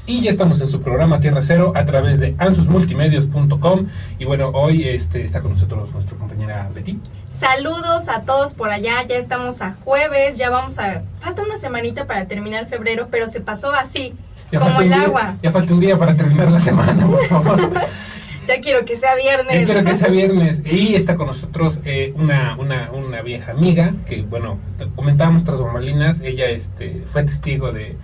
Y ya estamos en su programa Tierra Cero a través de ansusmultimedios.com. Y bueno, hoy está con nosotros nuestra compañera Betty. Saludos a todos por allá, ya estamos a jueves, falta una semanita para terminar febrero, pero se pasó así, Ya como el día, agua. Ya falta un día para terminar la semana, por favor. Ya quiero que sea viernes. Ya quiero que sea viernes. Y está con nosotros una vieja amiga que, bueno, comentábamos tras bambalinas. Ella fue testigo de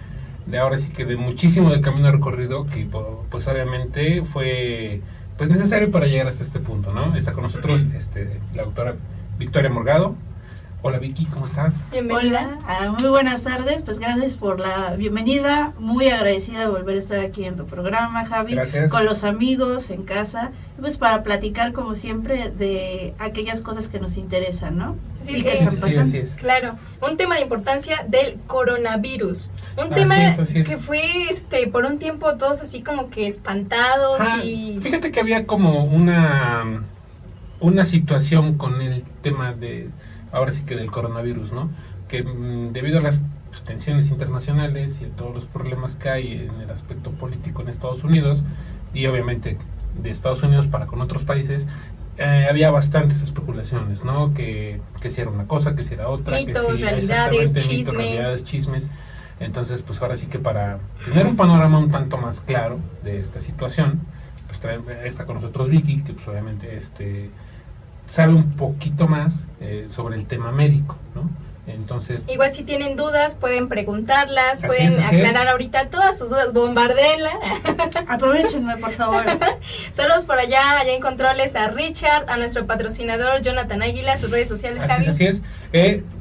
ahora sí que de muchísimo del camino recorrido que pues obviamente fue pues necesario para llegar hasta este punto, ¿no? Está con nosotros la doctora Victoria Morgado. Hola Vicky, ¿cómo estás? Bienvenida. Hola, muy buenas tardes, pues gracias por la bienvenida, muy agradecida de volver a estar aquí en tu programa, Javi, gracias. Con los amigos en casa, pues para platicar como siempre de aquellas cosas que nos interesan, ¿no? Sí, y que están pasando. así es. Claro, un tema de importancia del coronavirus, un tema que fue por un tiempo todos así como que espantados y... Fíjate que había como una situación con el tema de ahora sí que del coronavirus, ¿no? Que debido a las tensiones internacionales y a todos los problemas que hay en el aspecto político en Estados Unidos y obviamente de Estados Unidos para con otros países, había bastantes especulaciones, ¿no? Que si era una cosa, que si era otra, mitos, que si, realidades, chismes. Realidades, chismes. Entonces, pues ahora sí que para tener un panorama un tanto más claro de esta situación, pues está con nosotros Vicky, que pues obviamente sabe un poquito más sobre el tema médico, ¿no? Entonces, igual si tienen dudas pueden preguntarlas, pueden aclarar ahorita todas sus dudas, bombardeenla. Aprovechenme, por favor. Saludos por allá en controles a Richard, a nuestro patrocinador Jonathan Águila, sus redes sociales, Javi. Así es.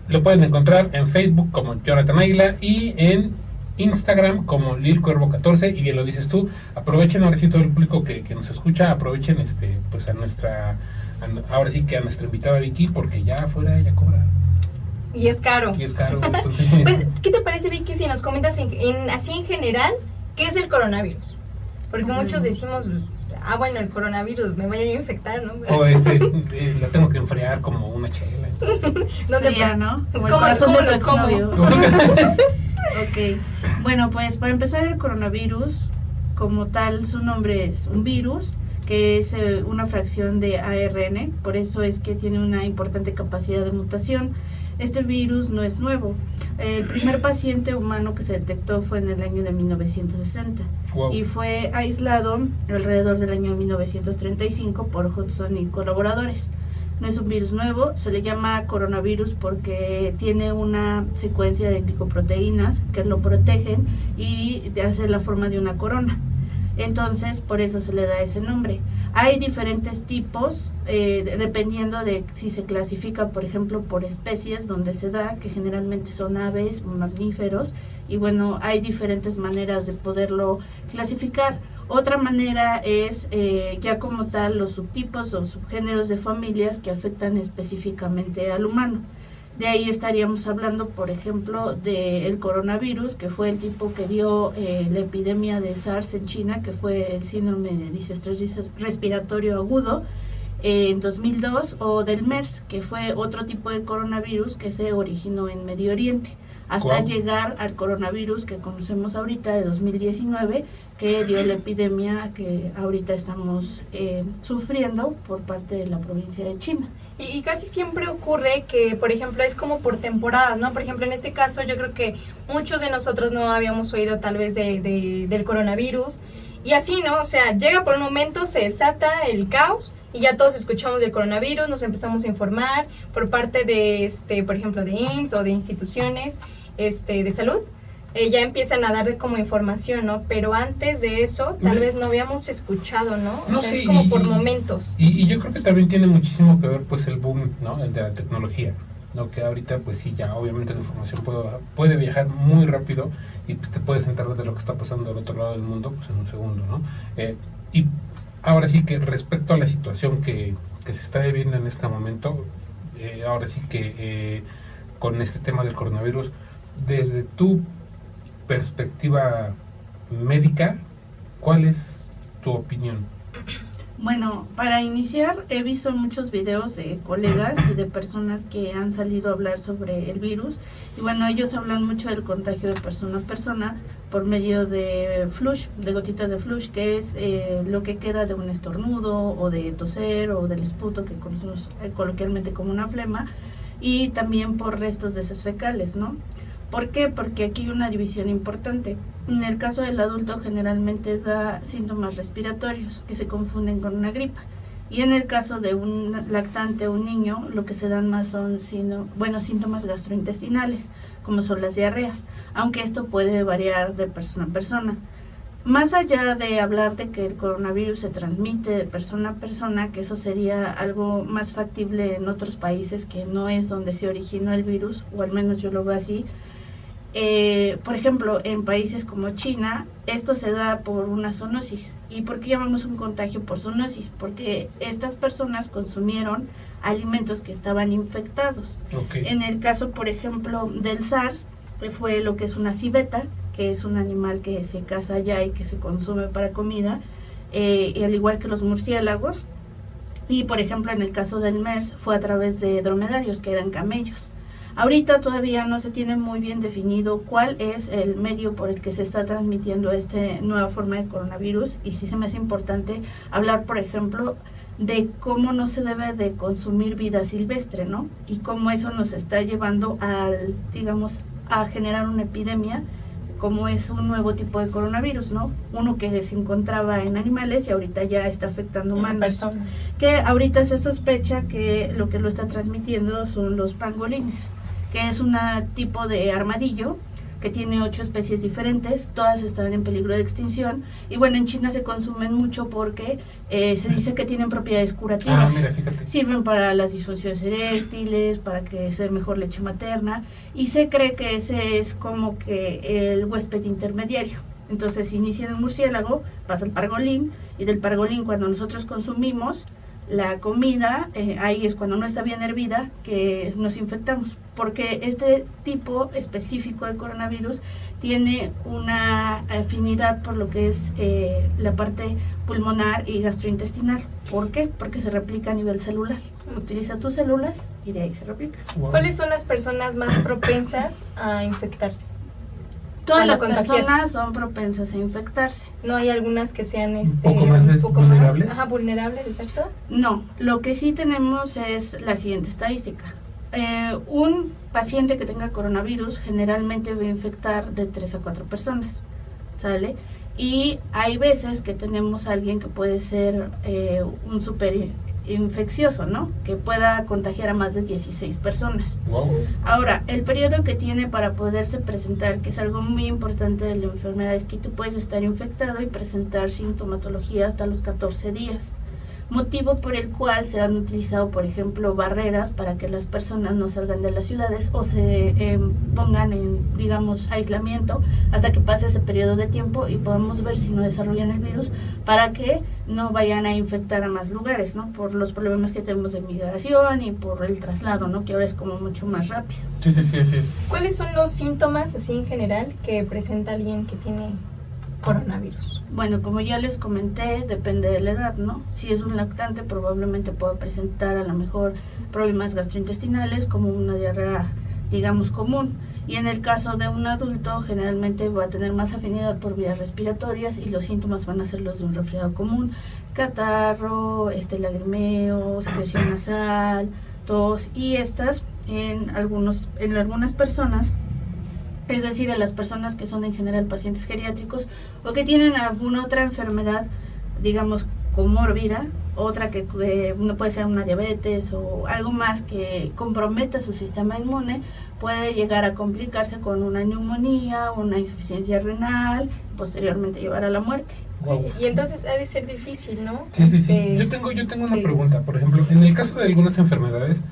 Lo pueden encontrar en Facebook como Jonathan Águila y en Instagram como LilCuervo14. Y bien lo dices tú, aprovechen ahora sí todo el público que nos escucha, aprovechen pues ahora sí que a nuestra invitada Vicky, porque ya afuera ella cobra. Y es caro. Entonces... Pues, ¿qué te parece, Vicky, si nos comentas así en general, qué es el coronavirus? Porque muchos decimos, bueno, el coronavirus, me voy a infectar, ¿no? O la tengo que enfriar como una chela. ¿Dónde ya, ¿no? Como el ¿Cómo corazón de tu lo como? exnovio. Ok, bueno, pues para empezar, el coronavirus, como tal, su nombre es un virus, que es una fracción de ARN, por eso es que tiene una importante capacidad de mutación. Este virus no es nuevo. El primer paciente humano que se detectó fue en el año de 1960. Wow. Y fue aislado alrededor del año 1935 por Hudson y colaboradores. No es un virus nuevo, se le llama coronavirus porque tiene una secuencia de glicoproteínas que lo protegen y hace la forma de una corona. Entonces, por eso se le da ese nombre. Hay diferentes tipos, dependiendo de si se clasifica, por ejemplo, por especies donde se da, que generalmente son aves, mamíferos, y bueno, hay diferentes maneras de poderlo clasificar. Otra manera es ya como tal los subtipos o subgéneros de familias que afectan específicamente al humano. De ahí estaríamos hablando, por ejemplo, del coronavirus, que fue el tipo que dio la epidemia de SARS en China, que fue el síndrome de distrés respiratorio agudo en 2002, o del MERS, que fue otro tipo de coronavirus que se originó en Medio Oriente, hasta llegar al coronavirus que conocemos ahorita de 2019, que dio la epidemia que ahorita estamos sufriendo por parte de la provincia de China. Y casi siempre ocurre que, por ejemplo, es como por temporadas, ¿no? Por ejemplo, en este caso yo creo que muchos de nosotros no habíamos oído tal vez del coronavirus. Y así, ¿no? O sea, llega por un momento, se desata el caos y ya todos escuchamos del coronavirus, nos empezamos a informar por parte de, por ejemplo, de IMSS o de instituciones de salud. Ya empiezan a darle como información, ¿no? Pero antes de eso, tal vez no habíamos escuchado, ¿no? O sea, sí, es como por momentos. Y yo creo que también tiene muchísimo que ver, pues, el boom, ¿no? El de la tecnología, ¿no? Que ahorita, pues sí, ya obviamente la información puede viajar muy rápido y pues, te puedes enterar de lo que está pasando al otro lado del mundo, pues, en un segundo, ¿no? Y ahora sí que respecto a la situación que se está viviendo en este momento, ahora sí que con este tema del coronavirus, desde tu perspectiva médica, ¿cuál es tu opinión? Bueno, para iniciar, he visto muchos videos de colegas y de personas que han salido a hablar sobre el virus. Y bueno, ellos hablan mucho del contagio de persona a persona, por medio de flush, de gotitas de flush, que es lo que queda de un estornudo o de toser o del esputo, que conocemos coloquialmente como una flema, y también por restos de heces fecales, ¿no? ¿Por qué? Porque aquí hay una división importante. En el caso del adulto generalmente da síntomas respiratorios que se confunden con una gripa. Y en el caso de un lactante o un niño, lo que se dan más son síntomas gastrointestinales, como son las diarreas, aunque esto puede variar de persona a persona. Más allá de hablar de que el coronavirus se transmite de persona a persona, que eso sería algo más factible en otros países que no es donde se originó el virus, o al menos yo lo veo así. Por ejemplo, en países como China, esto se da por una zoonosis. ¿Y por qué llamamos un contagio por zoonosis? Porque estas personas consumieron alimentos que estaban infectados. Okay. En el caso, por ejemplo, del SARS, fue lo que es una civeta, que es un animal que se caza allá y que se consume para comida, y al igual que los murciélagos. Y por ejemplo, en el caso del MERS, fue a través de dromedarios, que eran camellos. Ahorita todavía no se tiene muy bien definido cuál es el medio por el que se está transmitiendo esta nueva forma de coronavirus, y sí se me hace importante hablar, por ejemplo, de cómo no se debe de consumir vida silvestre, ¿no? Y cómo eso nos está llevando a generar una epidemia, como es un nuevo tipo de coronavirus, ¿no? Uno que se encontraba en animales y ahorita ya está afectando humanos. Que ahorita se sospecha que lo está transmitiendo son los pangolines, que es un tipo de armadillo que tiene 8 especies diferentes, todas están en peligro de extinción, y bueno, en China se consumen mucho porque se dice que tienen propiedades curativas. Mira, fíjate. Sirven para las disfunciones eréctiles, para que sea mejor leche materna, y se cree que ese es como que el huésped intermediario. Entonces inicia en el murciélago, pasa al pangolín, y del pangolín, cuando nosotros consumimos la comida, ahí es cuando no está bien hervida que nos infectamos, porque este tipo específico de coronavirus tiene una afinidad por lo que es la parte pulmonar y gastrointestinal. ¿Por qué? Porque se replica a nivel celular. Utiliza tus células y de ahí se replica. Wow. ¿Cuáles son las personas más propensas a infectarse? Todas las contagiarse. personas son propensas a infectarse. ¿No hay algunas que sean poco más vulnerables? Vulnerables, exacto. No, lo que sí tenemos es la siguiente estadística. Un paciente que tenga coronavirus generalmente va a infectar de 3 a 4 personas, ¿sale? Y hay veces que tenemos a alguien que puede ser un super infeccioso, ¿no? Que pueda contagiar a más de 16 personas. Wow. Ahora, el periodo que tiene para poderse presentar, que es algo muy importante de la enfermedad, es que tú puedes estar infectado y presentar sintomatología hasta los 14 días. Motivo por el cual se han utilizado, por ejemplo, barreras para que las personas no salgan de las ciudades o se pongan en, digamos, aislamiento hasta que pase ese periodo de tiempo y podamos ver si no desarrollan el virus, para que no vayan a infectar a más lugares, ¿no? Por los problemas que tenemos de migración y por el traslado, ¿no? Que ahora es como mucho más rápido. Sí, así es. ¿Cuáles son los síntomas, así en general, que presenta alguien que tiene coronavirus? Bueno, como ya les comenté, depende de la edad, ¿no? Si es un lactante, probablemente pueda presentar a lo mejor problemas gastrointestinales, como una diarrea, digamos, común. Y en el caso de un adulto, generalmente va a tener más afinidad por vías respiratorias y los síntomas van a ser los de un resfriado común: catarro, lagrimeo, secreción nasal, tos, y estas en algunas personas, es decir, a las personas que son en general pacientes geriátricos o que tienen alguna otra enfermedad, digamos, comórbida, otra que no puede ser una diabetes o algo más que comprometa su sistema inmune, puede llegar a complicarse con una neumonía, una insuficiencia renal, posteriormente llevar a la muerte. Wow. Y entonces ha de ser difícil, ¿no? Sí. Yo tengo una pregunta. Por ejemplo, en el caso de algunas enfermedades,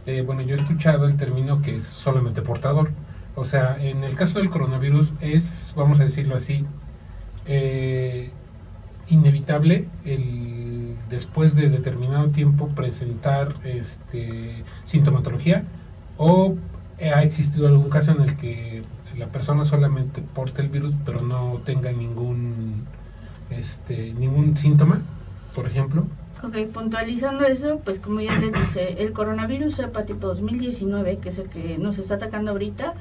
yo he escuchado el término que es solamente portador. O sea, en el caso del coronavirus es, vamos a decirlo así, inevitable después de determinado tiempo presentar sintomatología, o ha existido algún caso en el que la persona solamente porta el virus pero no tenga ningún síntoma, por ejemplo. Ok, puntualizando eso, pues como ya les dice, el coronavirus cepa tipo 2019, que es el que nos está atacando ahorita,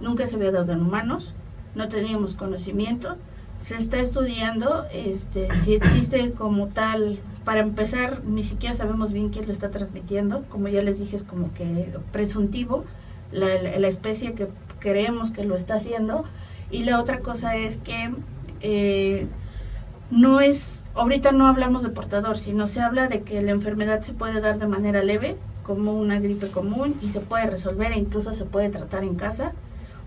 nunca se había dado en humanos. no teníamos conocimiento. Se está estudiando si existe como tal. Para empezar, ni siquiera sabemos bien quién lo está transmitiendo. Como ya les dije, es como que presuntivo la especie que creemos que lo está haciendo. Y la otra cosa es que no es, ahorita no hablamos de portador, sino se habla de que la enfermedad se puede dar de manera leve, como una gripe común, y se puede resolver e incluso se puede tratar en casa.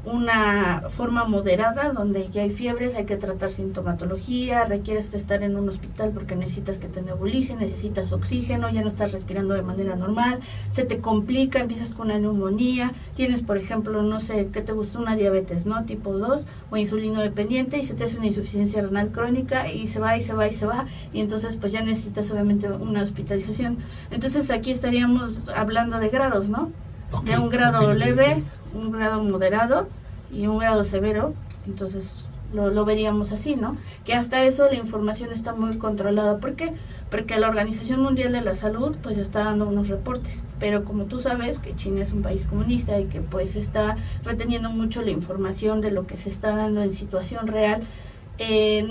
Una forma moderada, donde ya hay fiebres, hay que tratar sintomatología, requieres de estar en un hospital porque necesitas que te nebulicen, necesitas oxígeno, ya no estás respirando de manera normal, se te complica, empiezas con una neumonía, tienes por ejemplo, no sé, ¿qué te gusta? Una diabetes, ¿no? Tipo 2 o insulino dependiente, y se te hace una insuficiencia renal crónica y se va y se va y se va, y entonces pues ya necesitas obviamente una hospitalización. Entonces aquí estaríamos hablando de grados, ¿no? Okay, de un grado leve, un grado moderado y un grado severo. Entonces lo veríamos así, ¿no? Que hasta eso la información está muy controlada. ¿Por qué? Porque la Organización Mundial de la Salud pues está dando unos reportes, pero como tú sabes que China es un país comunista y que pues está reteniendo mucho la información de lo que se está dando en situación real,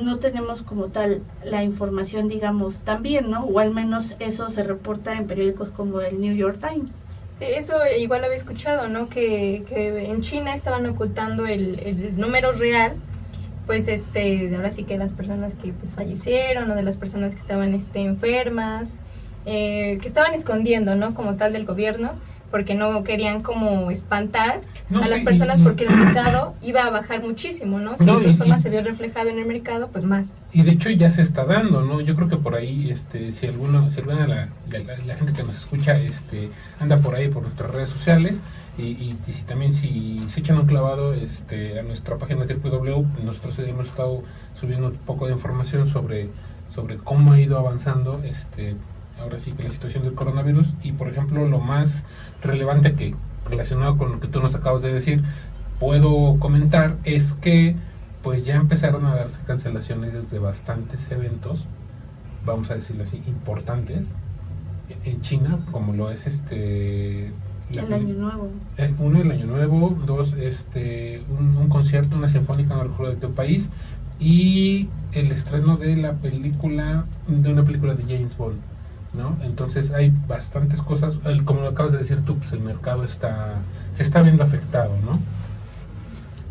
no tenemos como tal la información, digamos, tan bien, ¿no? O al menos eso se reporta en periódicos como el New York Times. Eso igual había escuchado, ¿no? Que en China estaban ocultando el número real, pues ahora sí que las personas que pues fallecieron o de las personas que estaban enfermas, que estaban escondiendo, ¿no? Como tal del gobierno, porque no querían como espantar a las personas, porque el mercado iba a bajar muchísimo, ¿no? Si de todas formas se vio reflejado en el mercado, pues más. Y de hecho ya se está dando, ¿no? Yo creo que por ahí, si alguna de la gente que nos escucha, anda por ahí por nuestras redes sociales, y también si se echan un clavado a nuestra página www, nosotros hemos estado subiendo un poco de información sobre cómo ha ido avanzando ahora sí que la situación del coronavirus. Y por ejemplo, lo más relevante que relacionado con lo que tú nos acabas de decir puedo comentar es que pues ya empezaron a darse cancelaciones de bastantes eventos, vamos a decirlo así, importantes en China, como lo es el Año Nuevo. Uno, el Año Nuevo. Dos, un concierto, una sinfónica, no recuerdo de qué país, y el estreno de una película de James Bond, ¿no? Entonces hay bastantes cosas, como lo acabas de decir tú, pues el mercado se está viendo afectado, ¿no?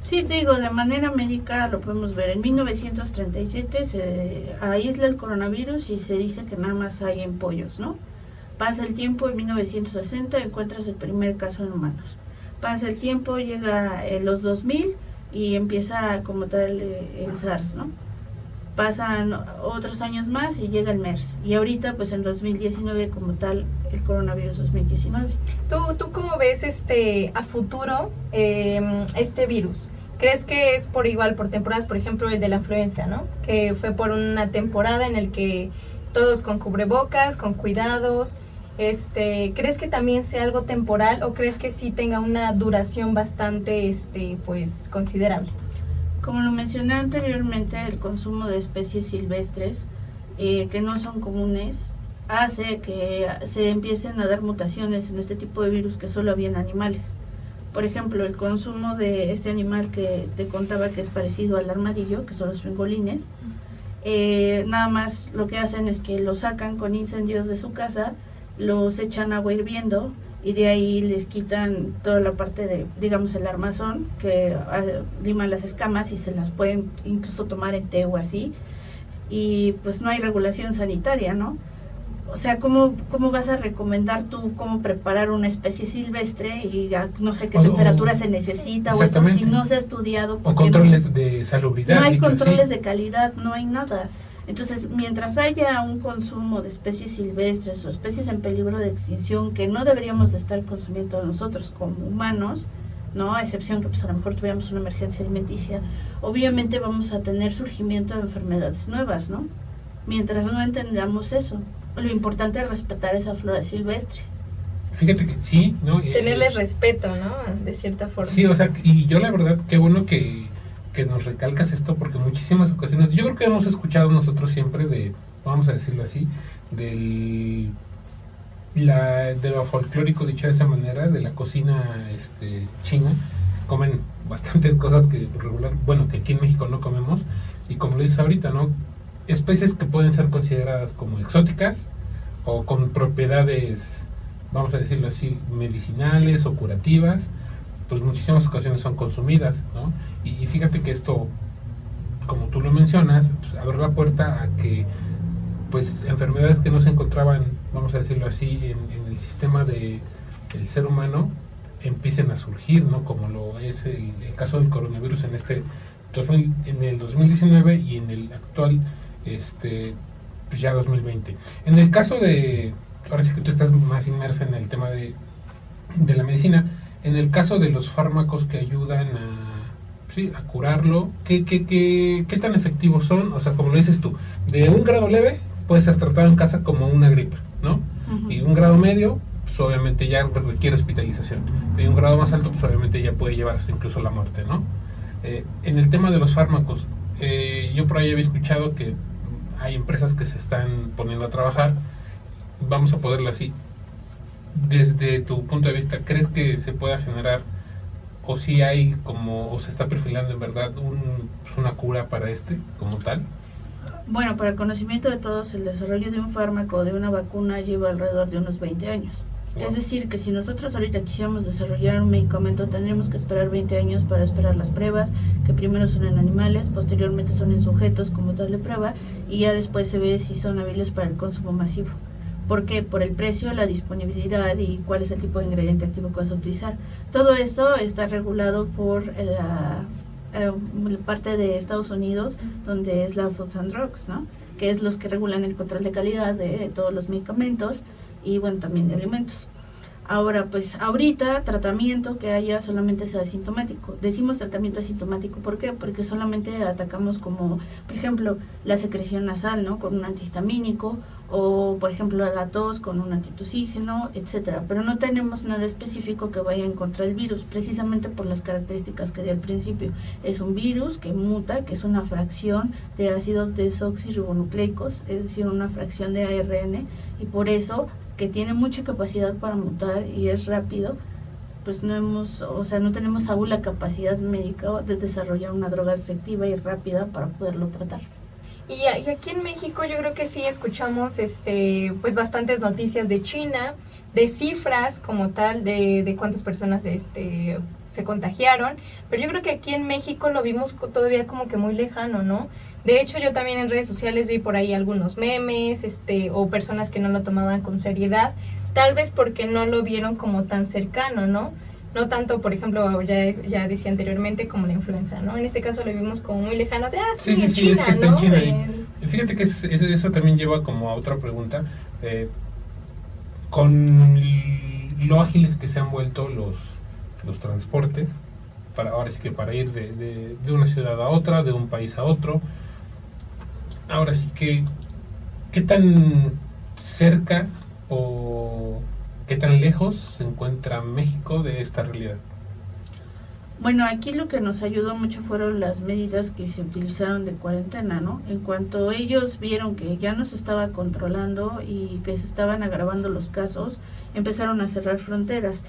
Sí, te digo, de manera médica lo podemos ver. En 1937 se aísla el coronavirus y se dice que nada más hay en pollos, ¿no? Pasa el tiempo, en 1960 encuentras el primer caso en humanos. Pasa el tiempo, llega los 2000 y empieza como tal el SARS, ¿no? Pasan otros años más y llega el MERS. Y ahorita, pues en 2019 como tal, el coronavirus 2019. ¿Tú cómo ves a futuro este virus? ¿Crees que es por temporadas, por ejemplo, el de la influenza, ¿no? Que fue por una temporada en el que todos con cubrebocas, con cuidados. ¿Crees que también sea algo temporal o crees que sí tenga una duración bastante pues considerable? Como lo mencioné anteriormente, el consumo de especies silvestres que no son comunes hace que se empiecen a dar mutaciones en este tipo de virus que solo había en animales. Por ejemplo, el consumo de este animal que te contaba que es parecido al armadillo, que son los pangolines, nada más lo que hacen es que lo sacan con incendios de su casa, los echan agua hirviendo y de ahí les quitan toda la parte de, digamos, el armazón, que liman las escamas y se las pueden incluso tomar en té o así, y pues no hay regulación sanitaria, ¿no? O sea, ¿cómo vas a recomendar tú cómo preparar una especie silvestre y no sé qué temperatura se necesita o eso si no se ha estudiado? O controles de salubridad. No hay controles de calidad, no hay nada. Entonces, mientras haya un consumo de especies silvestres o especies en peligro de extinción que no deberíamos de estar consumiendo nosotros como humanos, ¿no? A excepción que pues a lo mejor tuviéramos una emergencia alimenticia, obviamente vamos a tener surgimiento de enfermedades nuevas, ¿no? Mientras no entendamos eso, lo importante es respetar esa flora silvestre. Fíjate que sí, ¿no? Tenerle respeto, ¿no? De cierta forma. Sí, o sea, y yo la verdad, qué bueno que nos recalcas esto, porque muchísimas ocasiones, yo creo que hemos escuchado nosotros siempre vamos a decirlo así, de lo folclórico, dicho de esa manera, de la cocina china, comen bastantes cosas que que aquí en México no comemos, y como lo dices ahorita, ¿no? Especies que pueden ser consideradas como exóticas o con propiedades, vamos a decirlo así, medicinales o curativas, pues muchísimas ocasiones son consumidas, ¿no? Y fíjate que esto, como tú lo mencionas, pues, abre la puerta a que pues enfermedades que no se encontraban, vamos a decirlo así, en el sistema del ser humano, empiecen a surgir, ¿no? Como lo es el caso del coronavirus en el 2019 y en el actual pues ya 2020. En el caso de, ahora sí que tú estás más inmersa en el tema de la medicina, en el caso de los fármacos que ayudan a curarlo, ¿qué tan efectivos son? O sea, como lo dices tú, de un grado leve puede ser tratado en casa como una gripa, ¿no? Ujú. Y un grado medio, pues obviamente ya requiere hospitalización. Y un grado más alto, pues obviamente ya puede llevar hasta incluso la muerte, ¿no? En el tema de los fármacos, yo por ahí había escuchado que hay empresas que se están poniendo a trabajar, vamos a ponerlo así. Desde tu punto de vista, ¿crees que se pueda generar, o si hay o se está perfilando en verdad una cura para como tal? Bueno, para el conocimiento de todos, el desarrollo de un fármaco o de una vacuna lleva alrededor de unos 20 años. Wow. Es decir, que si nosotros ahorita quisiéramos desarrollar un medicamento, tendríamos que esperar 20 años para esperar las pruebas, que primero son en animales, posteriormente son en sujetos como tal de prueba, y ya después se ve si son hábiles para el consumo masivo. ¿Por qué? Por el precio, la disponibilidad y cuál es el tipo de ingrediente activo que vas a utilizar. Todo esto está regulado por la parte de Estados Unidos, donde es la Food and Drugs, ¿no? Que es los que regulan el control de calidad de todos los medicamentos y bueno, también de alimentos. Ahora, pues ahorita tratamiento que haya solamente sea asintomático. Decimos tratamiento asintomático, ¿por qué? Porque solamente atacamos como, por ejemplo, la secreción nasal, ¿no? Con un antihistamínico, o por ejemplo la tos con un antitusígeno, etcétera. Pero no tenemos nada específico que vaya en contra del virus, precisamente por las características que di al principio. Es un virus que muta, que es una fracción de ácidos desoxirribonucleicos, es decir, una fracción de ARN, y por eso que tiene mucha capacidad para mutar y es rápido, pues no tenemos aún la capacidad médica de desarrollar una droga efectiva y rápida para poderlo tratar. Y aquí en México yo creo que sí escuchamos pues bastantes noticias de China, de cifras como tal, de cuántas personas se contagiaron, pero yo creo que aquí en México lo vimos todavía como que muy lejano, ¿no? De hecho, yo también en redes sociales vi por ahí algunos memes, o personas que no lo tomaban con seriedad, tal vez porque no lo vieron como tan cercano, ¿no? No tanto, por ejemplo, ya decía anteriormente, como la influenza, ¿no? En este caso lo vimos como muy lejano, de Sí, China, es que está ¿no? en China. Fíjate que eso también lleva como a otra pregunta. Con lo ágiles que se han vuelto los transportes, ahora sí que para ir de una ciudad a otra, de un país a otro, ahora sí que, ¿qué tan cerca o qué tan lejos se encuentra México de esta realidad? Bueno, aquí lo que nos ayudó mucho fueron las medidas que se utilizaron de cuarentena, ¿no? En cuanto ellos vieron que ya no se estaba controlando y que se estaban agravando los casos, empezaron a cerrar fronteras.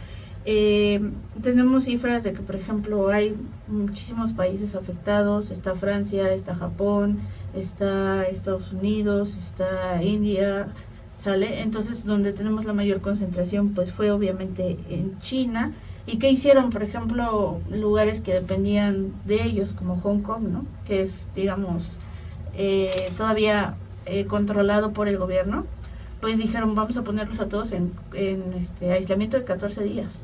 Tenemos cifras de que, por ejemplo, hay muchísimos países afectados, está Francia, está Japón, está Estados Unidos, está India, ¿sale? Entonces, donde tenemos la mayor concentración, pues fue obviamente en China. ¿Y qué hicieron? Por ejemplo, lugares que dependían de ellos, como Hong Kong, ¿no? Que es, digamos, todavía controlado por el gobierno. Pues dijeron, vamos a ponerlos a todos en aislamiento de 14 días.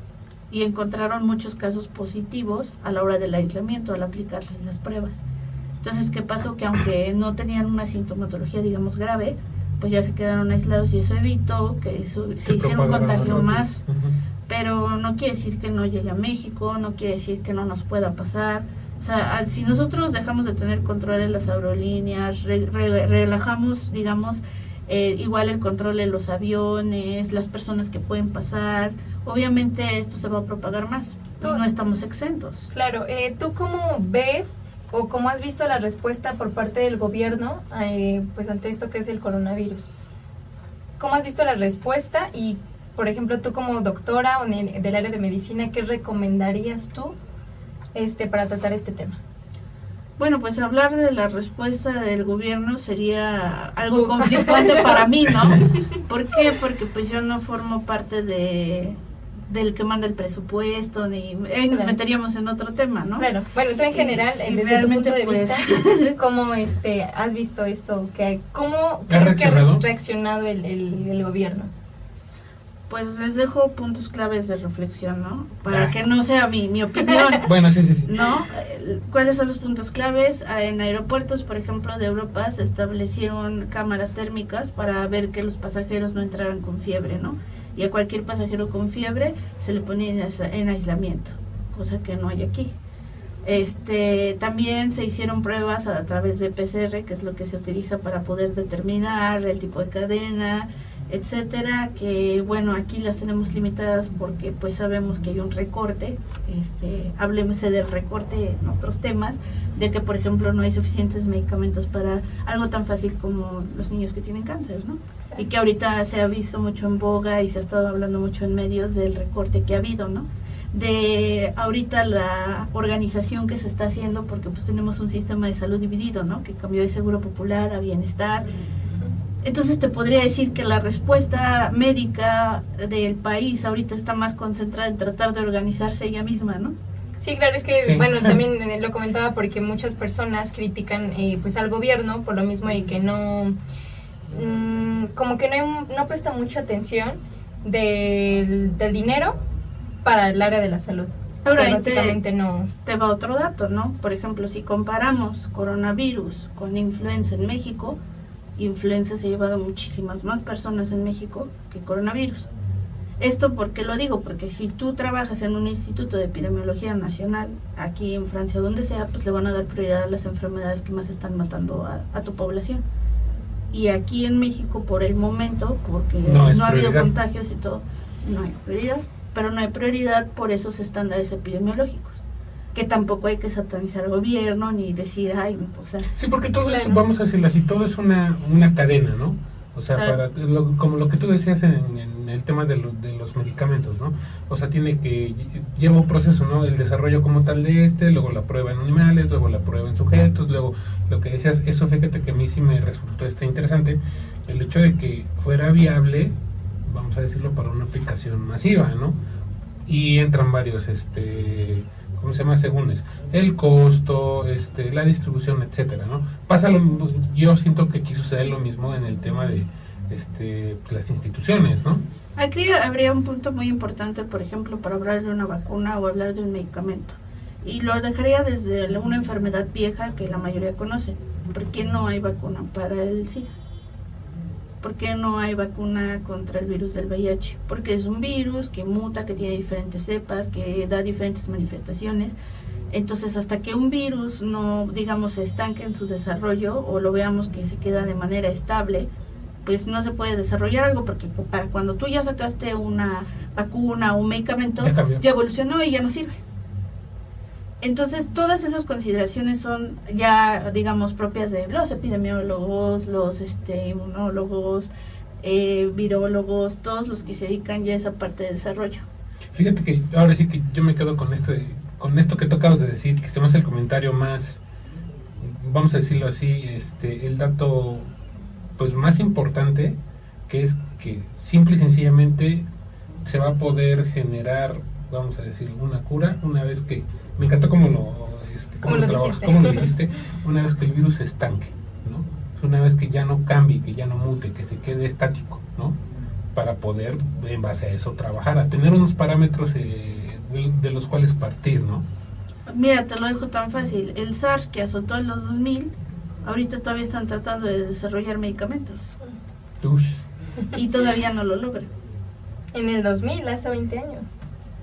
Y encontraron muchos casos positivos a la hora del aislamiento, al aplicarles las pruebas. Entonces, ¿qué pasó? Que aunque no tenían una sintomatología, digamos, grave, pues ya se quedaron aislados y eso evitó que se hiciera un contagio más. Pero no quiere decir que no llegue a México, no quiere decir que no nos pueda pasar. O sea, si nosotros dejamos de tener control en las aerolíneas, relajamos, digamos, igual el control en los aviones, las personas que pueden pasar, obviamente esto se va a propagar más. No estamos exentos. Claro, ¿tú cómo ves o cómo has visto la respuesta por parte del gobierno pues ante esto que es el coronavirus? ¿Cómo has visto la respuesta? Y, por ejemplo, tú como doctora o del área de medicina, ¿qué recomendarías tú para tratar este tema? Bueno, pues hablar de la respuesta del gobierno sería algo conflictuante para mí, ¿no? ¿Por qué? Porque pues yo no formo parte del que manda el presupuesto, ni nos meteríamos en otro tema, ¿no? Claro, bueno, tú en general, desde tu punto de vista, ¿cómo has visto esto? ¿Cómo crees que ha reaccionado el gobierno? Pues les dejo puntos claves de reflexión, ¿no? Para que no sea mi opinión. Bueno, sí. ¿No? ¿Cuáles son los puntos claves? En aeropuertos, por ejemplo, de Europa se establecieron cámaras térmicas para ver que los pasajeros no entraran con fiebre, ¿no? Y a cualquier pasajero con fiebre se le ponía en aislamiento, cosa que no hay aquí. También se hicieron pruebas a través de PCR, que es lo que se utiliza para poder determinar el tipo de cadena, etcétera, que bueno, aquí las tenemos limitadas porque pues sabemos que hay un recorte, hablemos del recorte en otros temas, de que por ejemplo no hay suficientes medicamentos para algo tan fácil como los niños que tienen cáncer, ¿no? Y que ahorita se ha visto mucho en boga y se ha estado hablando mucho en medios del recorte que ha habido, ¿no? De ahorita la organización que se está haciendo, porque pues tenemos un sistema de salud dividido, ¿no? Que cambió de Seguro Popular a Bienestar. Entonces te podría decir que la respuesta médica del país ahorita está más concentrada en tratar de organizarse ella misma, ¿no? Sí, claro, es que, bueno, también lo comentaba porque muchas personas critican pues al gobierno por lo mismo y que no, como que no presta mucha atención del dinero para el área de la salud. Ahora, básicamente no. Te va otro dato, ¿no? Por ejemplo, si comparamos coronavirus con influenza en México, influenza se ha llevado muchísimas más personas en México que coronavirus. Esto porque lo digo, porque si tú trabajas en un instituto de epidemiología nacional, aquí en Francia, donde sea, pues le van a dar prioridad a las enfermedades que más están matando a tu población. Y aquí en México, por el momento, porque no ha habido contagios y todo, no hay prioridad. Pero no hay prioridad por esos estándares epidemiológicos, que tampoco hay que satanizar al gobierno ni decir, ay, o sea. Sí, porque todo eso, vamos a decirlo así, todo es una cadena, ¿no? O sea, como lo que tú decías en el tema de los medicamentos, ¿no? O sea, lleva un proceso, ¿no? El desarrollo como tal de luego la prueba en animales, luego la prueba en sujetos, luego lo que decías, eso fíjate que a mí sí me resultó interesante, el hecho de que fuera viable, vamos a decirlo, para una aplicación masiva, ¿no? Y entran varios, ¿cómo se llama? Según el costo, la distribución, etcétera, ¿no? Yo siento que aquí sucede lo mismo en el tema de las instituciones, ¿no? Aquí habría un punto muy importante, por ejemplo, para hablar de una vacuna o hablar de un medicamento. Y lo dejaría desde una enfermedad vieja que la mayoría conoce. ¿Por qué no hay vacuna para el SIDA? ¿Por qué no hay vacuna contra el virus del VIH? Porque es un virus que muta, que tiene diferentes cepas, que da diferentes manifestaciones. Entonces, hasta que un virus no, digamos, se estanque en su desarrollo o lo veamos que se queda de manera estable, pues no se puede desarrollar algo, porque para cuando tú ya sacaste una vacuna o un medicamento, ya evolucionó y ya no sirve. Entonces, todas esas consideraciones son ya, digamos, propias de los epidemiólogos, los inmunólogos, virólogos, todos los que se dedican ya a esa parte de desarrollo. Fíjate que ahora sí que yo me quedo con esto que tú acabas de decir, que se me hace el comentario más, vamos a decirlo así, el dato pues más importante, que es que simple y sencillamente se va a poder generar, vamos a decir, una cura una vez que, me encantó cómo lo dijiste, una vez que el virus se estanque, ¿no? Una vez que ya no cambie, que ya no mute, que se quede estático, ¿no? Para poder, en base a eso, trabajar, a tener unos parámetros de los cuales partir, ¿no? Mira, te lo dejo tan fácil. El SARS que azotó en los 2000, ahorita todavía están tratando de desarrollar medicamentos. Ush. Y todavía no lo logran. En el 2000, hace 20 años.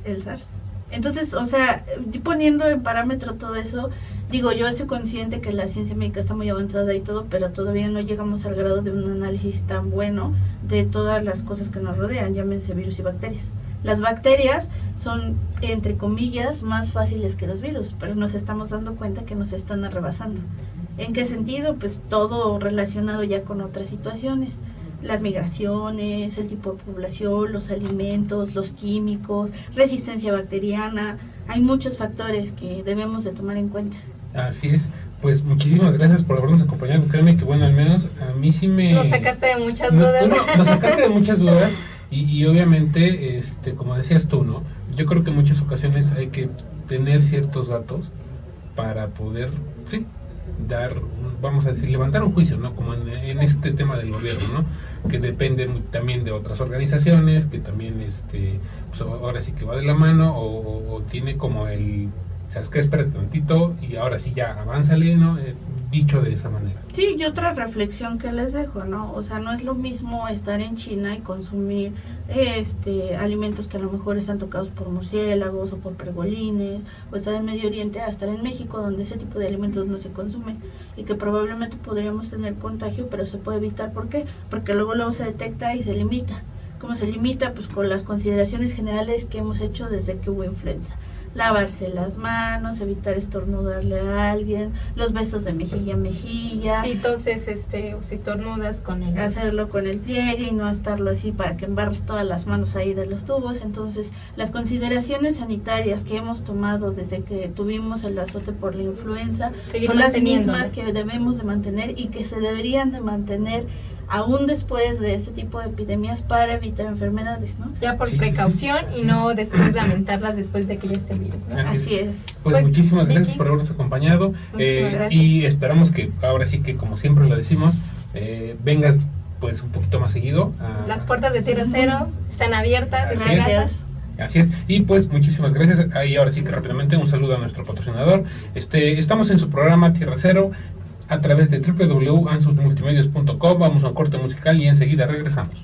El SARS. Entonces, o sea, poniendo en parámetro todo eso, digo, yo estoy consciente que la ciencia médica está muy avanzada y todo, pero todavía no llegamos al grado de un análisis tan bueno de todas las cosas que nos rodean, llámense virus y bacterias. Las bacterias son, entre comillas, más fáciles que los virus, pero nos estamos dando cuenta que nos están arrebasando. ¿En qué sentido? Pues todo relacionado ya con otras situaciones. Las migraciones, el tipo de población, los alimentos, los químicos, resistencia bacteriana, hay muchos factores que debemos de tomar en cuenta. Así es. Pues muchísimas gracias por habernos acompañado. Créeme que bueno, al menos a mí sí me... Nos sacaste de muchas dudas. Nos sacaste de muchas dudas y obviamente, como decías tú, ¿no? Yo creo que en muchas ocasiones hay que tener ciertos datos para poder, sí, vamos a decir, levantar un juicio, ¿no? Como en este tema del gobierno, ¿no? Que depende también de otras organizaciones, que también, pues ahora sí que va de la mano o tiene como ¿sabes qué? Espérate tantito y ahora sí ya avánzale, ¿no? Dicho de esa manera. Sí, y otra reflexión que les dejo, ¿no? O sea, no es lo mismo estar en China y consumir alimentos que a lo mejor están tocados por murciélagos o por pergolines, o estar en Medio Oriente a estar en México, donde ese tipo de alimentos no se consumen y que probablemente podríamos tener contagio, pero se puede evitar. ¿Por qué? Porque luego se detecta y se limita. ¿Cómo se limita? Pues con las consideraciones generales que hemos hecho desde que hubo influenza. Lavarse las manos, evitar estornudarle a alguien, los besos de mejilla a mejilla. Sí, entonces, o si estornudas con el... Hacerlo con el pliegue y no estarlo así para que embarres todas las manos ahí de los tubos. Entonces, las consideraciones sanitarias que hemos tomado desde que tuvimos el azote por la influenza son las mismas que debemos de mantener y que se deberían de mantener aún después de este tipo de epidemias para evitar enfermedades, ¿no? Ya por precaución y no después lamentarlas después de que ya esté el virus, ¿no? Así es. Pues muchísimas gracias por habernos acompañado y esperamos que ahora sí que como siempre lo decimos, vengas pues un poquito más seguido. Las puertas de Tierra Cero están abiertas desde casas. Así es, y pues muchísimas gracias. Y ahora sí que rápidamente un saludo a nuestro patrocinador. Estamos en su programa Tierra Cero a través de www.ansusmultimedios.com. Vamos a un corte musical y enseguida regresamos.